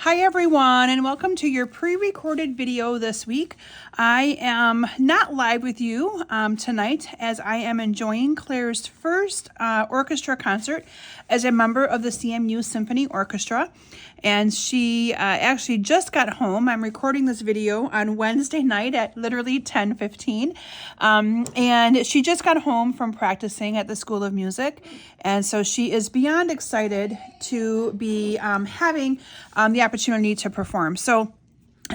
Hi everyone, and welcome to your pre-recorded video this week. I am not live with you tonight as I am enjoying Claire's first orchestra concert as a member of the CMU Symphony Orchestra. And she actually just got home. I'm recording this video on Wednesday night at literally 10:15. And she just got home from practicing at the School of Music. And so she is beyond excited to be having the opportunity to perform. So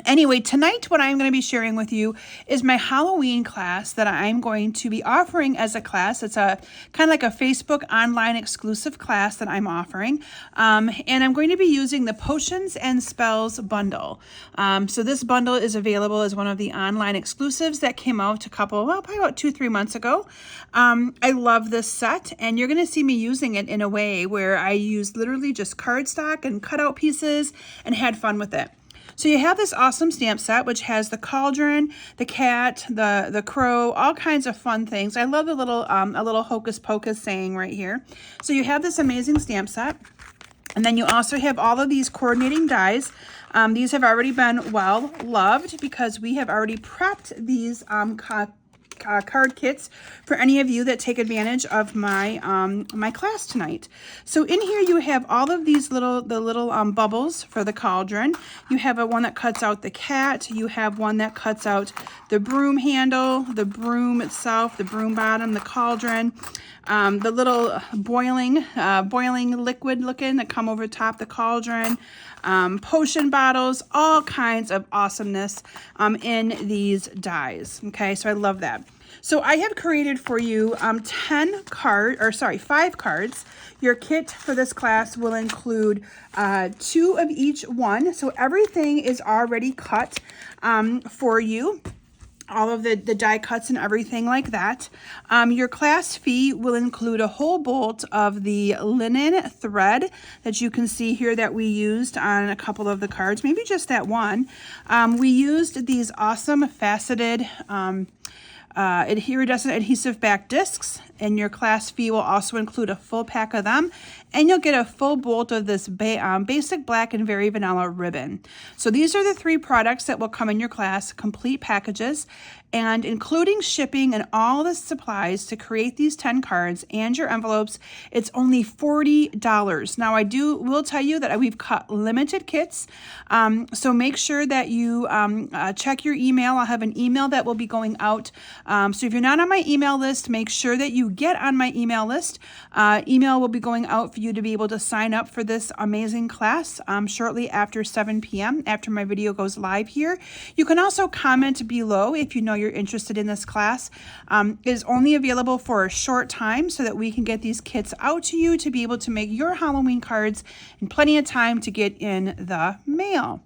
anyway, tonight what I'm going to be sharing with you is my Halloween class that I'm going to be offering as a class. It's a kind of like a Facebook online exclusive class that I'm offering. And I'm going to be using the Potions and Spells bundle. So this bundle is available as one of the online exclusives that came out probably about 2-3 months ago. I love this set, and you're going to see me using it in a way where I use literally just cardstock and cutout pieces and had fun with it. So you have this awesome stamp set, which has the cauldron, the cat, the crow, all kinds of fun things. I love the little a little hocus pocus saying right here. So you have this amazing stamp set. And then you also have all of these coordinating dies. These have already been well loved because we have already prepped these card kits for any of you that take advantage of my my class tonight. So in here you have all of these little bubbles for the cauldron. You have one that cuts out the cat. You have one that cuts out the broom handle, the broom itself, the broom bottom, the cauldron, the little boiling liquid looking that come over top the cauldron, potion bottles, all kinds of awesomeness in these dies. Okay, so I love that. So I have created for you 5 cards. Your kit for this class will include 2 of each one. So everything is already cut for you. All of the die cuts and everything like that. Your class fee will include a whole bolt of the linen thread that you can see here that we used on a couple of the cards, maybe just that one. We used these awesome faceted iridescent adhesive back discs, and your class fee will also include a full pack of them, and you'll get a full bolt of this basic black and very vanilla ribbon. So these are the 3 products that will come in your class, complete packages, and including shipping and all the supplies to create these 10 cards and your envelopes, it's only $40. Now I will tell you that we've cut limited kits, so make sure that you check your email. I'll have an email that will be going out. So if you're not on my email list, make sure that you get on my email list. Email will be going out for you to be able to sign up for this amazing class shortly after 7 p.m. after my video goes live here. You can also comment below if you know you're interested in this class. It is only available for a short time so that we can get these kits out to you to be able to make your Halloween cards in plenty of time to get in the mail.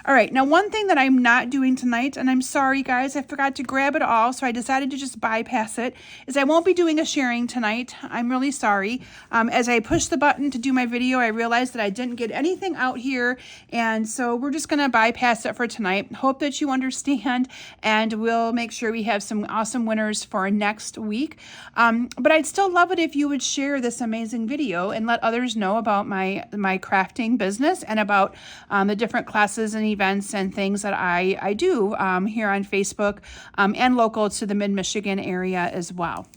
All right, now one thing that I'm not doing tonight, and I'm sorry guys, I forgot to grab it all, so I decided to just bypass it, is I won't be doing a sharing tonight. I'm really sorry. As I pushed the button to do my video, I realized that I didn't get anything out here, and so we're just gonna bypass it for tonight. Hope that you understand, and we'll make sure we have some awesome winners for next week. But I'd still love it if you would share this amazing video and let others know about my crafting business and about the different classes and events and things that I do here on Facebook and local to the mid-Michigan area as well.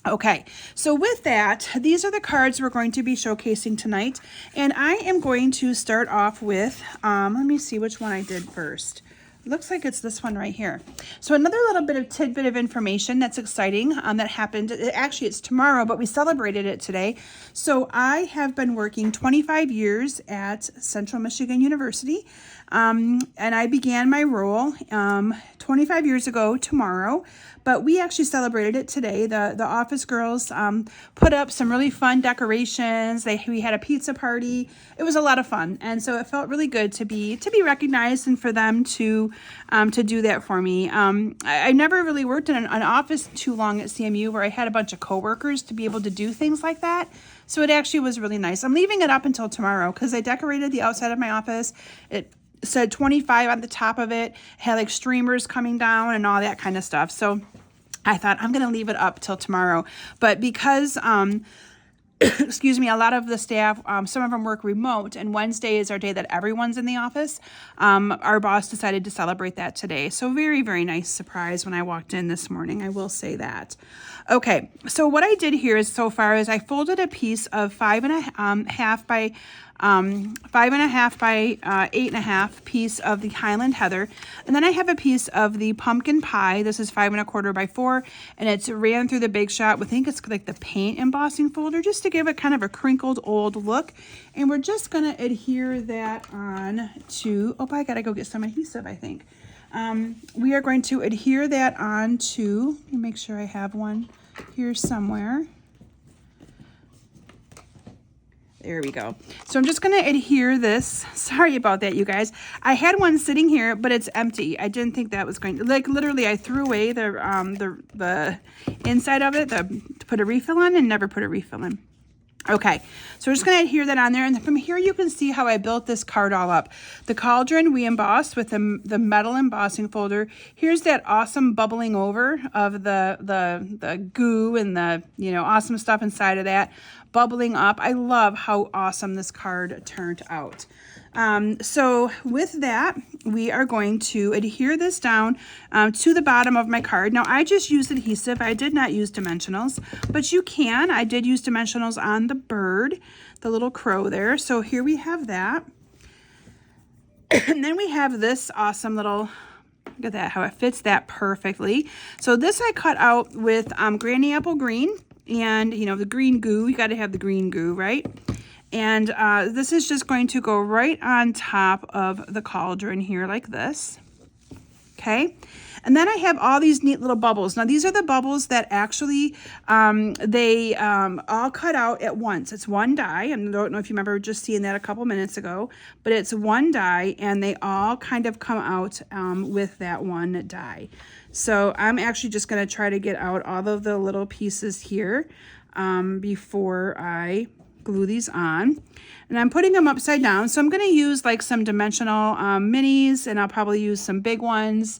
Okay, so with that, these are the cards we're going to be showcasing tonight, and I am going to start off with, let me see which one I did first. Looks like it's this one right here. So another little bit of tidbit of information that's exciting that happened. Actually, it's tomorrow, but we celebrated it today. So I have been working 25 years at Central Michigan University, and I began my role 25 years ago tomorrow, but we actually celebrated it today. The office girls put up some really fun decorations. We had a pizza party. It was a lot of fun, and so it felt really good to be recognized and for them to do that for me. I never really worked in an office too long at CMU where I had a bunch of coworkers to be able to do things like that. So it actually was really nice. I'm leaving it up until tomorrow because I decorated the outside of my office. It said 25 on the top of it, had like streamers coming down and all that kind of stuff. So I thought I'm going to leave it up till tomorrow. But because excuse me, a lot of the staff, some of them work remote, and Wednesday is our day that everyone's in the office. Our boss decided to celebrate that today. So very, very nice surprise when I walked in this morning, I will say that. Okay, so what I did here is so far is I folded a piece of 5.5 by 5.5 by 8.5 piece of the Highland Heather, and then I have a piece of the pumpkin pie. This is 5.25 by 4, and it's ran through the Big Shot. I think it's like the paint embossing folder, just to give it kind of a crinkled old look. And we're just gonna adhere that on to. Oh, I gotta go get some adhesive, I think. We are going to adhere that on to. Let me make sure I have one here somewhere. There we go. So I'm just going to adhere this. Sorry about that, you guys. I had one sitting here, but it's empty. I didn't think that was going to, like, literally I threw away the inside of it to put a refill on and never put a refill in. Okay, so we're just going to adhere that on there, and from here you can see how I built this card all up. The cauldron we embossed with the metal embossing folder. Here's that awesome bubbling over of the goo and the awesome stuff inside of that bubbling up. I love how awesome this card turned out. So with that, we are going to adhere this down to the bottom of my card. Now, I just used adhesive. I did not use dimensionals, but you can. I did use dimensionals on the bird, the little crow there. So here we have that. And then we have this awesome little, look at that, how it fits that perfectly. So this I cut out with Granny Apple Green, and the green goo. You got to have the green goo, right? And this is just going to go right on top of the cauldron here like this. Okay. And then I have all these neat little bubbles. Now, these are the bubbles that actually, they all cut out at once. It's one die. I don't know if you remember just seeing that a couple minutes ago, but it's one die, and they all kind of come out with that one die. So I'm actually just going to try to get out all of the little pieces here before I glue these on. And I'm putting them upside down. So I'm going to use like some dimensional minis, and I'll probably use some big ones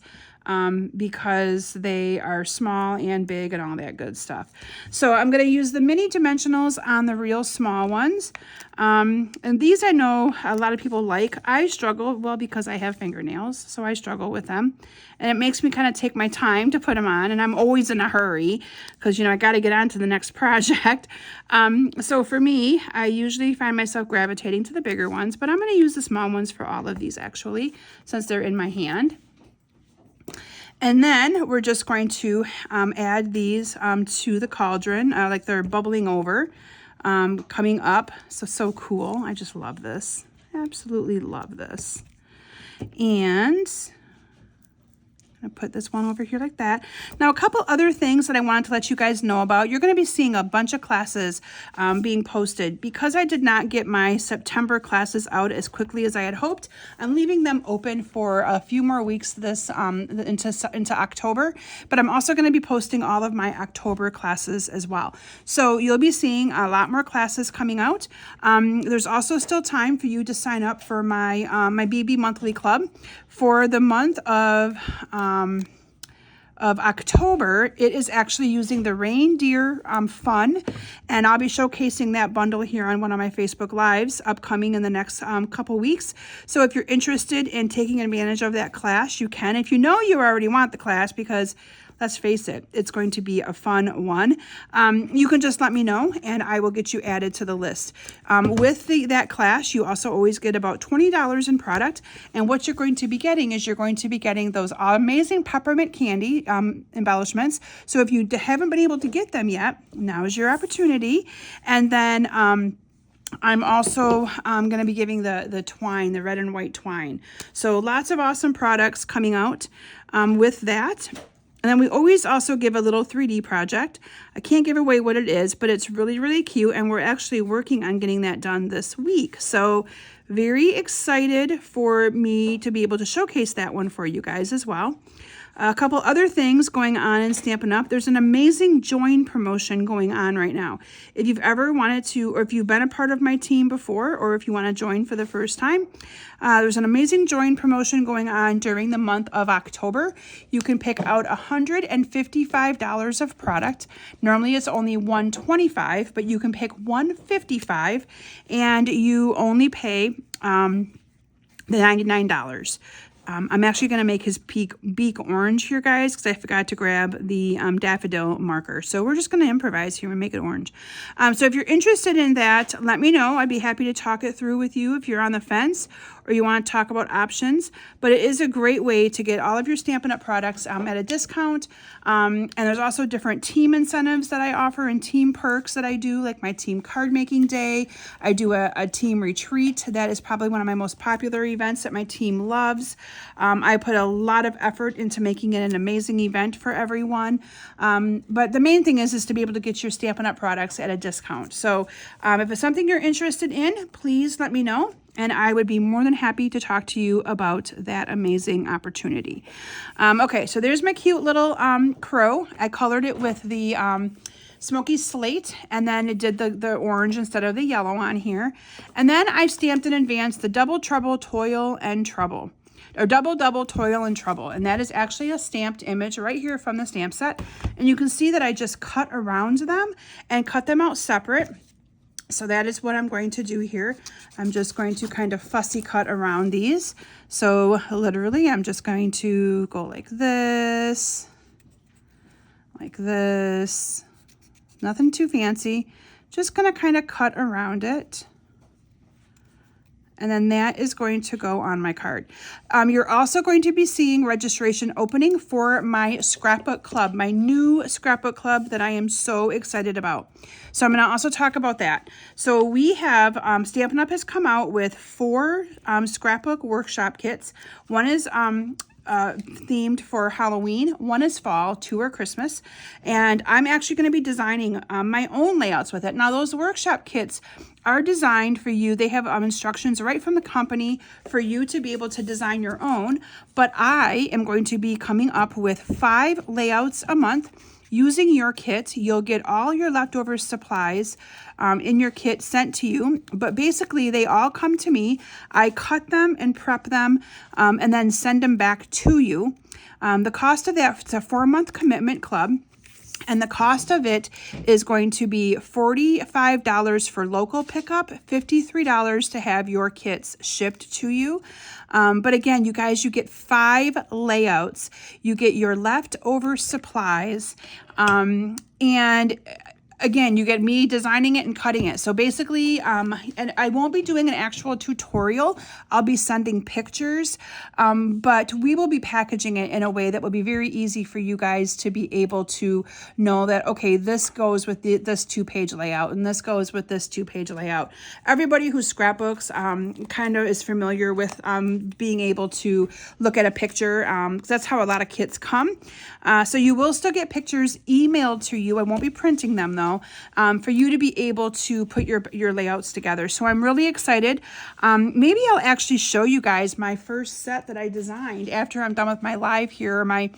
because they are small and big and all that good stuff. So I'm going to use the mini dimensionals on the real small ones. And these I know a lot of people like. I struggle, well, because I have fingernails, so I struggle with them. And it makes me kind of take my time to put them on, and I'm always in a hurry because, I got to get on to the next project. So for me, I usually find myself gravitating to the bigger ones, but I'm going to use the small ones for all of these actually, since they're in my hand. And then we're just going to add these to the cauldron, like they're bubbling over, coming up. So cool. I just love this. Absolutely love this. And I'm going to put this one over here like that. Now, a couple other things that I wanted to let you guys know about. You're going to be seeing a bunch of classes being posted. Because I did not get my September classes out as quickly as I had hoped, I'm leaving them open for a few more weeks into October. But I'm also going to be posting all of my October classes as well. So you'll be seeing a lot more classes coming out. There's also still time for you to sign up for my BB Monthly Club. For the month of October, it is actually using the reindeer fun, and I'll be showcasing that bundle here on one of my Facebook Lives upcoming in the next couple weeks. So if you're interested in taking advantage of that class, you can. If you know you already want the class, because let's face it, it's going to be a fun one. You can just let me know, and I will get you added to the list. With that class, you also always get about $20 in product, and what you're going to be getting is you're going to be getting those amazing peppermint candy embellishments. So if you haven't been able to get them yet, now is your opportunity. And then I'm also going to be giving the twine, the red and white twine. So lots of awesome products coming out with that. And then we always also give a little 3D project. I can't give away what it is, but it's really, really cute. And we're actually working on getting that done this week. So very excited for me to be able to showcase that one for you guys as well. A couple other things going on in Stampin' Up. There's an amazing join promotion going on right now. If you've ever wanted to, or if you've been a part of my team before, or if you want to join for the first time, there's an amazing join promotion going on during the month of October. You can pick out $155 of product. Normally it's only $125, but you can pick $155 and you only pay the $99. I'm actually going to make his beak orange here, guys, because I forgot to grab the daffodil marker. So we're just going to improvise here and make it orange. So if you're interested in that, let me know. I'd be happy to talk it through with you if you're on the fence or you want to talk about options. But it is a great way to get all of your Stampin' Up! Products at a discount. And there's also different team incentives that I offer and team perks that I do, like my team card making day. I do a team retreat. That is probably one of my most popular events that my team loves. I put a lot of effort into making it an amazing event for everyone. But the main thing is to be able to get your Stampin' Up! Products at a discount. So if it's something you're interested in, please let me know. And I would be more than happy to talk to you about that amazing opportunity. Okay, so there's my cute little crow. I colored it with the smoky slate, and then it did the orange instead of the yellow on here. And then I stamped in advance the Double Trouble, Toil, and Trouble. Or Double Double, Toil, and Trouble. And that is actually a stamped image right here from the stamp set. And you can see that I just cut around them and cut them out separate. So that is what I'm going to do here. I'm just going to kind of fussy cut around these. So literally I'm just going to go like this, nothing too fancy. Just gonna kind of cut around it. And then that is going to go on my card. You're also going to be seeing registration opening for my scrapbook club, my new scrapbook club that I am so excited about. So I'm going to also talk about that. So we have, Stampin' Up! Has come out with 4 scrapbook workshop kits. One is themed for Halloween, 1 is fall, 2 are Christmas, and I'm actually going to be designing my own layouts with it. Now those workshop kits are designed for you. They have instructions right from the company for you to be able to design your own, but I am going to be coming up with 5 layouts a month. Using your kit, you'll get all your leftover supplies in your kit sent to you, but basically they all come to me. I cut them and prep them and then send them back to you. The cost of that, it's a 4-month commitment club. And the cost of it is going to be $45 for local pickup, $53 to have your kits shipped to you. But again, you guys, you get 5 layouts. You get your leftover supplies. And again, you get me designing it and cutting it. So basically, and I won't be doing an actual tutorial. I'll be sending pictures, but we will be packaging it in a way that will be very easy for you guys to be able to know that, okay, this goes with this 2-page layout and this goes with this 2-page layout. Everybody who scrapbooks kind of is familiar with being able to look at a picture. That's how a lot of kits come. So you will still get pictures emailed to you. I won't be printing them though. For you to be able to put your layouts together. So I'm really excited. Maybe I'll actually show you guys my first set that I designed after I'm done with my live here, or my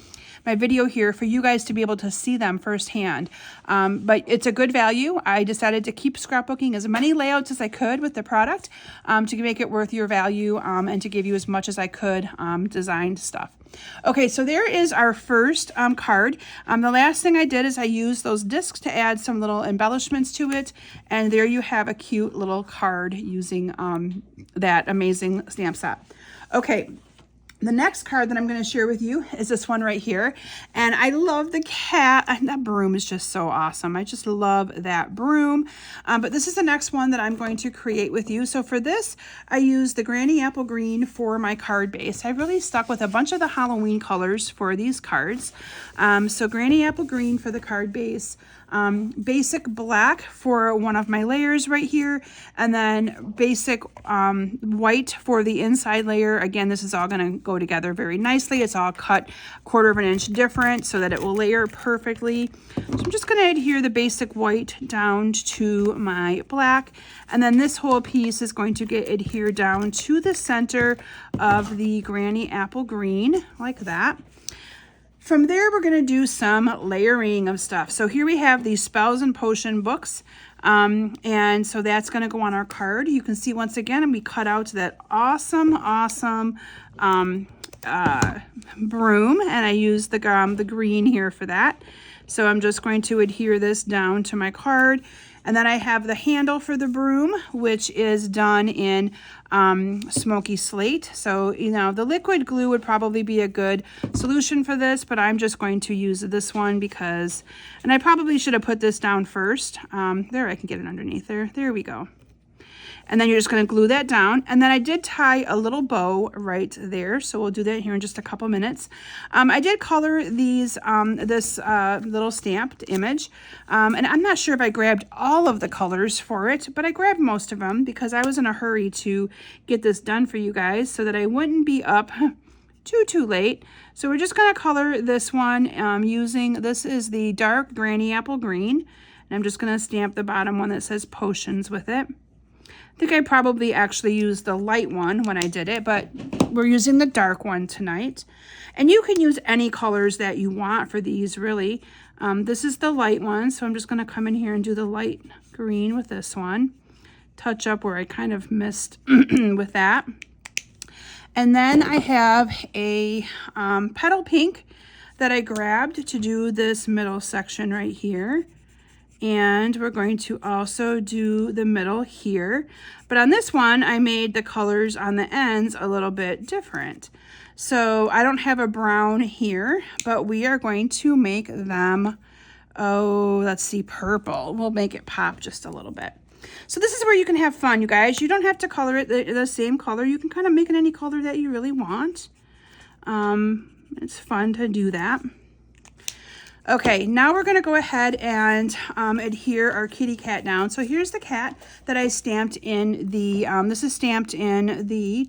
video here, for you guys to be able to see them firsthand. But it's a good value. I decided to keep scrapbooking as many layouts as I could with the product to make it worth your value and to give you as much as I could designed stuff. Okay, so there is our first card. The last thing I did is I used those discs to add some little embellishments to it, and there you have a cute little card using that amazing stamp set. Okay. The next card that I'm going to share with you is this one right here. And I love the cat. And that broom is just so awesome. I just love that broom. But this is the next one that I'm going to create with you. So for this, I used the Granny Apple Green for my card base. I really stuck with a bunch of the Halloween colors for these cards. So Granny Apple Green for the card base. Basic black for one of my layers right here, and then basic white for the inside layer. Again, this is all going to go together very nicely. It's all cut 1/4 inch different so that it will layer perfectly. So I'm just going to adhere the basic white down to my black, and then this whole piece is going to get adhered down to the center of the Granny Apple Green like that. From there, we're going to do some layering of stuff. So here we have these Spells and Potion books. And so that's going to go on our card. You can see once again, we cut out that awesome broom, and I used the green here for that. So I'm just going to adhere this down to my card. And then I have the handle for the broom, which is done in smoky slate. So, you know, the liquid glue would probably be a good solution for this, but I'm just going to use this one because, and I probably should have put this down first. There, I can get it underneath there. There we go. And then you're just going to glue that down. And then I did tie a little bow right there. So we'll do that here in just a couple minutes. I did color these, this little stamped image. And I'm not sure if I grabbed all of the colors for it, but I grabbed most of them because I was in a hurry to get this done for you guys so that I wouldn't be up too late. So we're just going to color this one using, this is the dark Granny Apple Green. And I'm just going to stamp the bottom one that says Potions with it. I think I probably actually used the light one when I did it, but we're using the dark one tonight. And you can use any colors that you want for these, really. This is the light one, so I'm just going to come in here and do the light green with this one. Touch up where I kind of missed with that. And then I have a petal pink that I grabbed to do this middle section right here. And we're going to also do the middle here. But on this one, I made the colors on the ends a little bit different. So I don't have a brown here, but we are going to make them, oh, let's see, purple. We'll make it pop just a little bit. So this is where you can have fun, you guys. You don't have to color it the same color. You can kind of make it any color that you really want. It's fun to do that. Okay, now we're going to go ahead and adhere our kitty cat down. So here's the cat that I stamped in the, this is stamped in the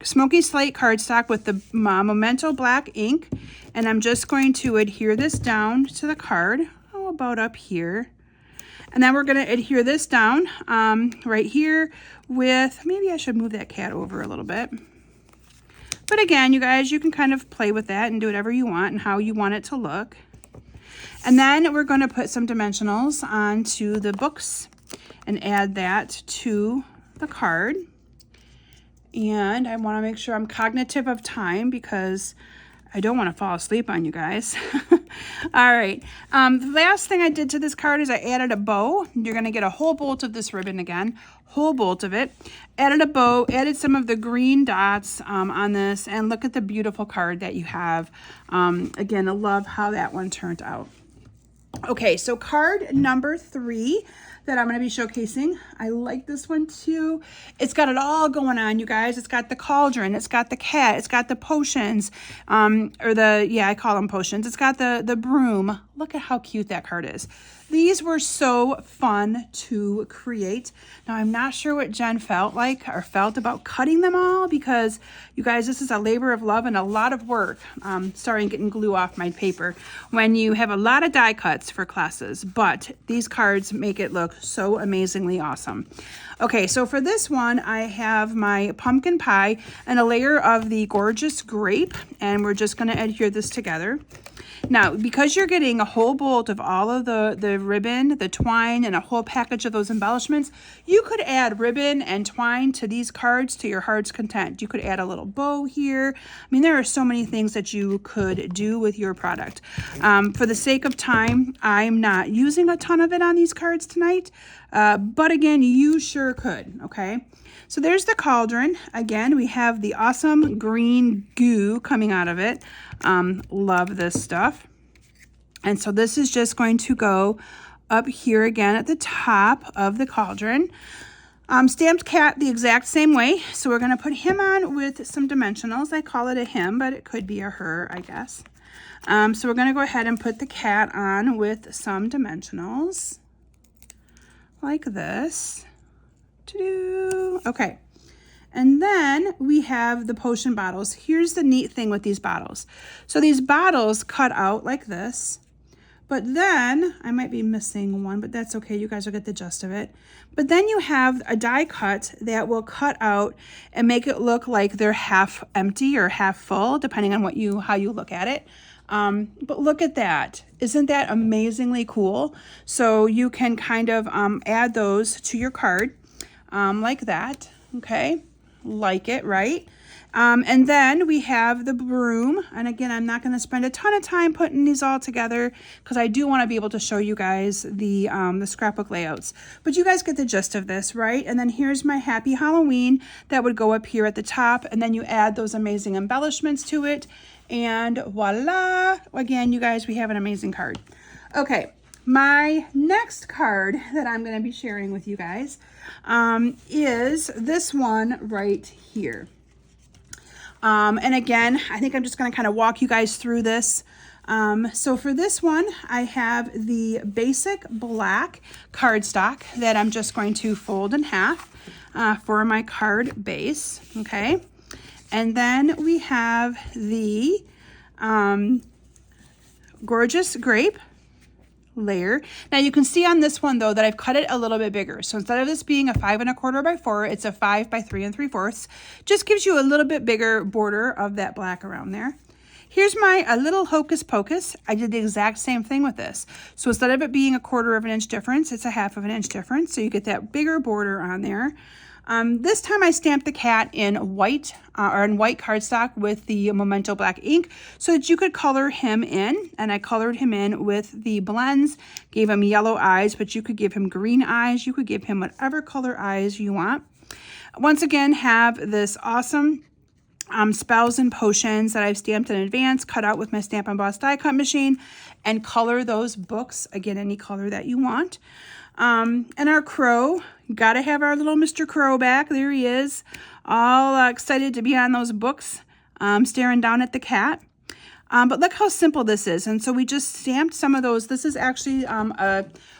smoky slate cardstock with the Memento black ink. And I'm just going to adhere this down to the card, oh, about up here. And then we're going to adhere this down right here with, maybe I should move that cat over a little bit. But again, you guys, you can kind of play with that and do whatever you want and how you want it to look. And then we're going to put some dimensionals onto the books and add that to the card. And I want to make sure I'm cognitive of time because I don't want to fall asleep on you guys. All right. The last thing I did to this card is I added a bow. You're going to get a whole bolt of this ribbon again, whole bolt of it. Added a bow, added some of the green dots on this, and look at the beautiful card that you have. Again, I love how that one turned out. Okay, so card number 3 that I'm going to be showcasing. I like this one too. It's got it all going on, you guys. It's got the cauldron, it's got the cat, it's got the potions, I call them potions. It's got the broom. Look at how cute that card is. These were so fun to create. Now, I'm not sure what Jen felt about cutting them all because, you guys, this is a labor of love and a lot of work. Sorry, I'm getting glue off my paper. When you have a lot of die cuts for classes, but these cards make it look so amazingly awesome. Okay, so for this one, I have my pumpkin pie and a layer of the gorgeous grape, and we're just going to adhere this together. Now, because you're getting a whole bolt of all of the ribbon, the twine, and a whole package of those embellishments, you could add ribbon and twine to these cards to your heart's content. You could add a little bow here. I mean, there are so many things that you could do with your product. For the sake of time, I'm not using a ton of it on these cards tonight, but again, you sure could, okay? So there's the cauldron. Again, we have the awesome green goo coming out of it. Love this stuff. And so this is just going to go up here again at the top of the cauldron. Stamped cat the exact same way. So we're going to put him on with some dimensionals. I call it a him, but it could be a her, I guess. So we're going to go ahead and put the cat on with some dimensionals like this. Okay, and then we have the potion bottles. Here's the neat thing with these bottles. So these bottles cut out like this, But then, I might be missing one, but that's okay. You guys will get the gist of it. But then you have a die cut that will cut out and make it look like they're half empty or half full, depending on how you look at it. But look at that. Isn't that amazingly cool? So you can kind of add those to your card like that. Okay, like it, right? And then we have the broom. And again, I'm not going to spend a ton of time putting these all together because I do want to be able to show you guys the scrapbook layouts. But you guys get the gist of this, right? And then here's my Happy Halloween that would go up here at the top. And then you add those amazing embellishments to it. And voila! Again, you guys, we have an amazing card. Okay, my next card that I'm going to be sharing with you guys is this one right here. And again, I think I'm just going to kind of walk you guys through this. So for this one, I have the basic black cardstock that I'm just going to fold in half for my card base, okay? And then we have the gorgeous grape layer. Now you can see on this one though that I've cut it a little bit bigger. So instead of this being a 5 1/4 by 4, it's a 5 by 3 3/4. Just gives you a little bit bigger border of that black around there. Here's a little hocus pocus. I did the exact same thing with this. So instead of it being a 1/4 of an inch difference, it's a 1/2 inch difference. So you get that bigger border on there. This time I stamped the cat in white cardstock with the Memento black ink so that you could color him in, and I colored him in with the blends, gave him yellow eyes, but you could give him green eyes, you could give him whatever color eyes you want. Once again, have this awesome spells and potions that I've stamped in advance, cut out with my Stamp and Emboss die cut machine, and color those books, again, any color that you want. And our crow, gotta have our little Mr. Crow back. There he is, all excited to be on those books, staring down at the cat. But look how simple this is. And so we just stamped some of those. This is actually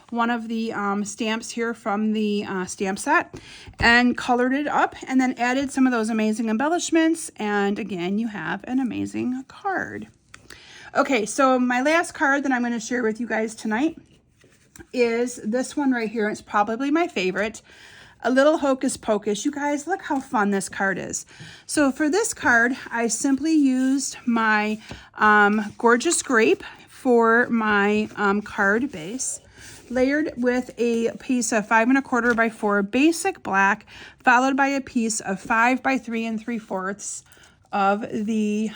one of the stamps here from the stamp set, and colored it up and then added some of those amazing embellishments. And again, you have an amazing card. Okay, so my last card that I'm going to share with you guys tonight is this one right here. It's probably my favorite. A little hocus pocus. You guys, look how fun this card is. So for this card, I simply used my gorgeous grape for my card base, layered with a piece of 5 1/4 by 4 basic black, followed by a piece of 5 by 3 3/4 of the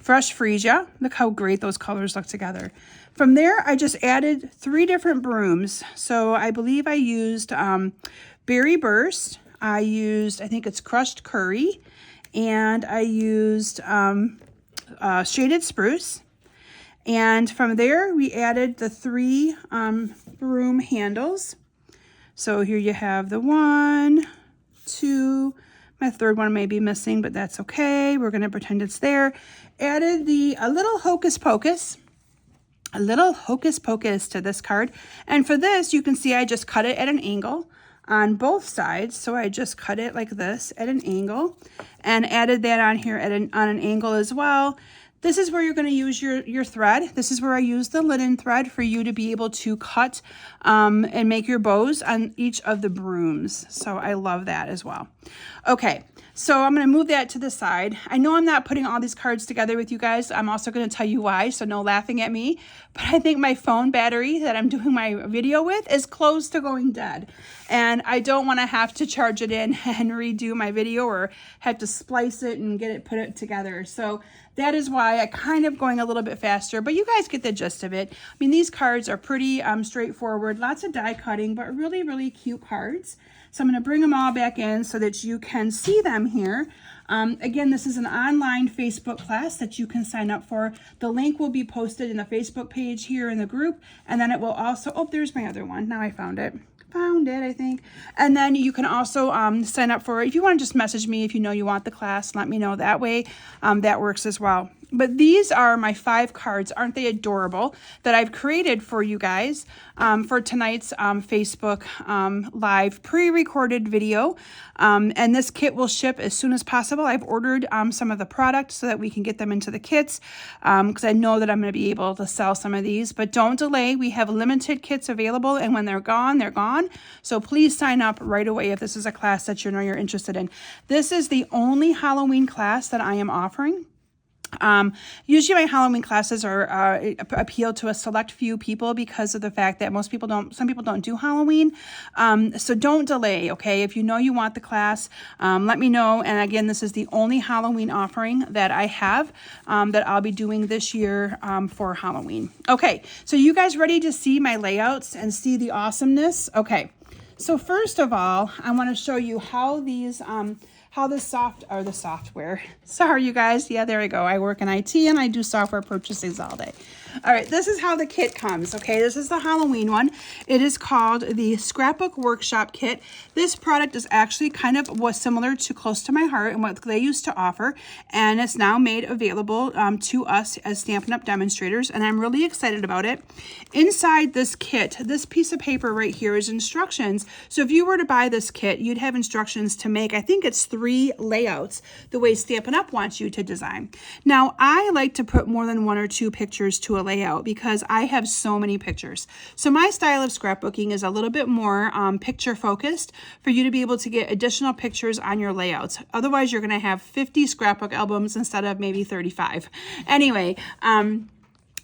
Fresh Freesia. Look how great those colors look together. From there, I just added 3 different brooms. So I believe I used Berry Burst. I used, I think it's Crushed Curry. And I used Shaded Spruce. And from there, we added the 3 broom handles. So here you have the 1, 2, my third one may be missing, but that's okay. We're going to pretend it's there. Added a little hocus pocus. A little hocus pocus to this card. And for this, you can see I just cut it at an angle on both sides. So I just cut it like this at an angle and added that on here at on an angle as well. This is where you're going to use your thread. This is where I use the linen thread for you to be able to cut and make your bows on each of the brooms. So I love that as well. Okay, so I'm going to move that to the side. I know I'm not putting all these cards together with you guys. I'm also going to tell you why, so no laughing at me. But I think my phone battery that I'm doing my video with is close to going dead. And I don't want to have to charge it in and redo my video or have to splice it and put it together. So that is why I kind of going a little bit faster, but you guys get the gist of it. I mean, these cards are pretty straightforward, lots of die cutting, but really, really cute cards. So I'm going to bring them all back in so that you can see them here. Again, this is an online Facebook class that you can sign up for. The link will be posted in the Facebook page here in the group, and then it will also, oh, there's my other one. Now I found it, I think. And then you can also sign up for, if you want to just message me if you know you want the class, let me know that way. That works as well. But these are my 5 cards. Aren't they adorable? That I've created for you guys for tonight's Facebook live pre-recorded video. And this kit will ship as soon as possible. I've ordered some of the products so that we can get them into the kits because I know that I'm going to be able to sell some of these. But don't delay. We have limited kits available, and when they're gone, they're gone. So please sign up right away if this is a class that you know you're interested in. This is the only Halloween class that I am offering. Usually my Halloween classes are appeal to a select few people because of the fact that some people don't do Halloween. So don't delay, okay? If you know you want the class, let me know. And again, this is the only Halloween offering that I have that I'll be doing this year for Halloween. Okay, so you guys ready to see my layouts and see the awesomeness? Okay, so first of all, I want to show you how these how the software. Sorry, you guys. Yeah, there we go. I work in IT and I do software purchases all day. All right, this is how the kit comes, okay? This is the Halloween one. It is called the Scrapbook Workshop Kit. This product is actually kind of similar to Close to My Heart and what they used to offer, and it's now made available to us as Stampin' Up! Demonstrators, and I'm really excited about it. Inside this kit, this piece of paper right here is instructions. So if you were to buy this kit, you'd have instructions to make, I think it's 3 layouts, the way Stampin' Up! Wants you to design. Now, I like to put more than 1 or 2 pictures to a layout because I have so many pictures. So my style of scrapbooking is a little bit more picture focused for you to be able to get additional pictures on your layouts. Otherwise, you're going to have 50 scrapbook albums instead of maybe 35. Anyway,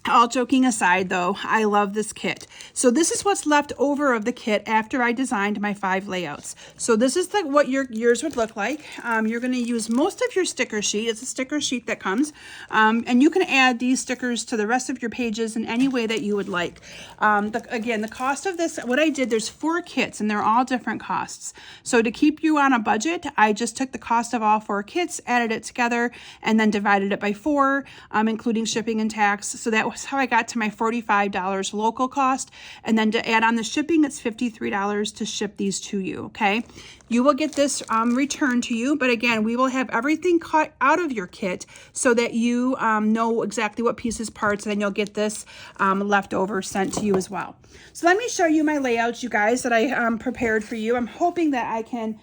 all joking aside, though, I love this kit. So this is what's left over of the kit after I designed my 5 layouts. So this is what yours would look like. You're going to use most of your sticker sheet. It's a sticker sheet that comes. And you can add these stickers to the rest of your pages in any way that you would like. Again, the cost of this, what I did, there's 4 kits and they're all different costs. So to keep you on a budget, I just took the cost of all 4 kits, added it together, and then divided it by 4, including shipping and tax. So that was how I got to my $45 local cost. And then to add on the shipping, it's $53 to ship these to you, okay? You will get this returned to you, but again, we will have everything cut out of your kit so that you know exactly what pieces, parts, and then you'll get this leftover sent to you as well. So let me show you my layouts, you guys, that I prepared for you. I'm hoping that I can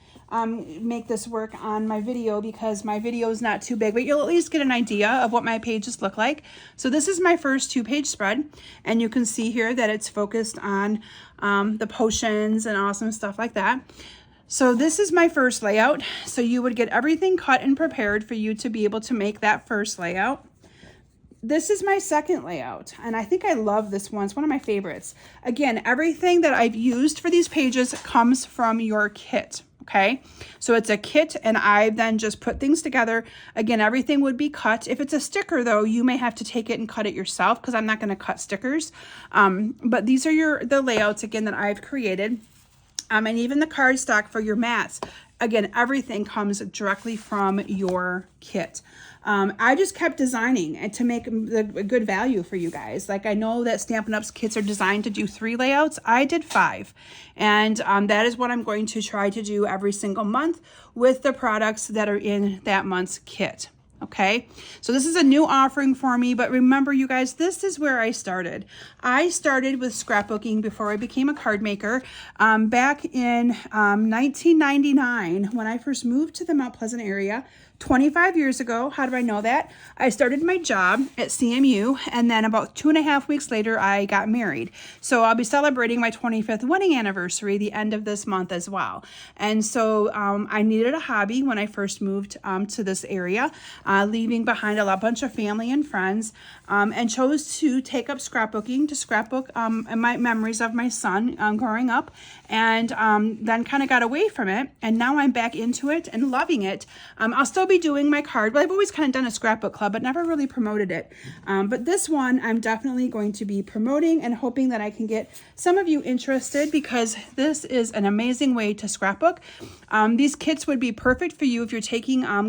make this work on my video because my video is not too big, but you'll at least get an idea of what my pages look like. So this is my first 2-page spread, and you can see here that it's focused on the potions and awesome stuff like that. So this is my first layout. So you would get everything cut and prepared for you to be able to make that first layout. This is my second layout, and I think I love this one. It's one of my favorites. Again, everything that I've used for these pages comes from your kit. Okay, so it's a kit and I then just put things together. Again, everything would be cut. If it's a sticker though, you may have to take it and cut it yourself because I'm not going to cut stickers. But these are the layouts again that I've created. And even the cardstock for your mats. Again, everything comes directly from your kit. I just kept designing and to make a good value for you guys. Like I know that Stampin' Up's kits are designed to do 3 layouts. I did 5. And that is what I'm going to try to do every single month with the products that are in that month's kit. Okay, so this is a new offering for me, but remember you guys, this is where I started. I started with scrapbooking before I became a card maker back in 1999 when I first moved to the Mount Pleasant area. 25 years ago. How do I know that? I started my job at CMU, and then about 2.5 weeks later, I got married. So I'll be celebrating my 25th wedding anniversary the end of this month as well. And so I needed a hobby when I first moved to this area, leaving behind a bunch of family and friends, and chose to take up scrapbooking to scrapbook my memories of my son growing up, and then kind of got away from it. And now I'm back into it and loving it. I'll still be doing my card, but I've always kind of done a scrapbook club, but never really promoted it. But this one I'm definitely going to be promoting and hoping that I can get some of you interested because this is an amazing way to scrapbook. These kits would be perfect for you if you're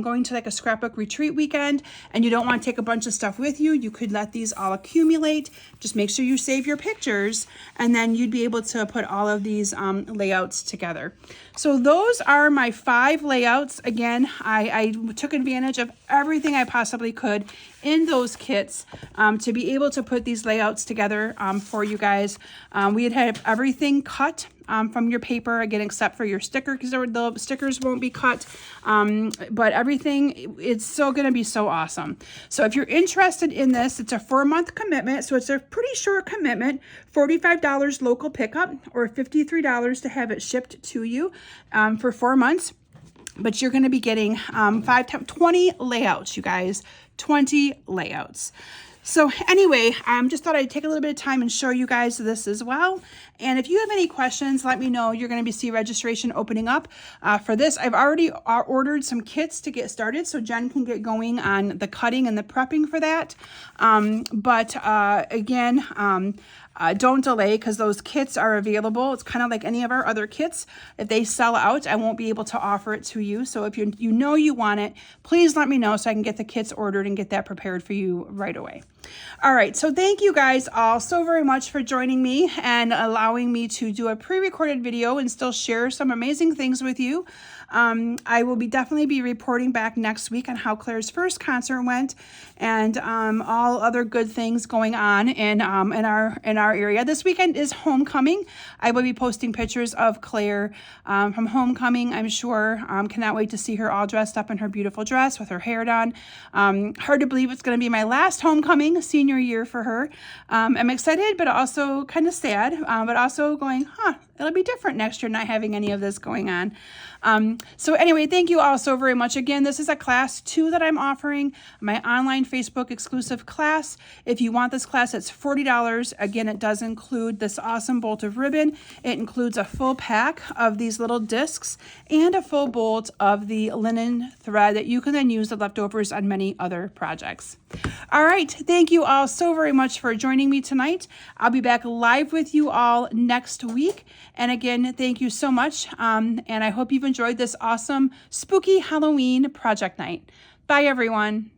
going to like a scrapbook retreat treat weekend and you don't want to take a bunch of stuff with you, you could let these all accumulate. Just make sure you save your pictures, and then you'd be able to put all of these layouts together. So those are my 5 layouts. Again, I took advantage of everything I possibly could in those kits to be able to put these layouts together for you guys. We had had everything cut from your paper, again, except for your sticker, because the stickers won't be cut. But everything, it's so going to be so awesome. So if you're interested in this, it's a 4-month commitment. So it's a pretty short commitment, $45 local pickup or $53 to have it shipped to you for 4 months. But you're going to be getting 20 layouts, you guys, 20 layouts. So anyway, just thought I'd take a little bit of time and show you guys this as well. And if you have any questions, let me know. You're going to see registration opening up for this. I've already ordered some kits to get started, so Jen can get going on the cutting and the prepping for that. Again, don't delay, because those kits are available. It's kind of like any of our other kits. If they sell out, I won't be able to offer it to you. So if you know you want it, please let me know so I can get the kits ordered and get that prepared for you right away. All right, so thank you guys all so very much for joining me and allowing me to do a pre-recorded video and still share some amazing things with you. I will definitely be reporting back next week on how Claire's first concert went and all other good things going on in our area. This weekend is homecoming. I will be posting pictures of Claire from homecoming, I'm sure. Cannot wait to see her all dressed up in her beautiful dress with her hair done. Hard to believe it's going to be my last homecoming, senior year for her. I'm excited, but also kind of sad, but also going, it'll be different next year not having any of this going on. So anyway, thank you all so very much. Again, this is a class 2 that I'm offering, my online Facebook exclusive class. If you want this class, it's $40. Again, it does include this awesome bolt of ribbon. It includes a full pack of these little discs and a full bolt of the linen thread that you can then use the leftovers on many other projects. All right, thank you all so very much for joining me tonight. I'll be back live with you all next week. And again, thank you so much. And I hope you've enjoyed this awesome spooky Halloween project night. Bye, everyone.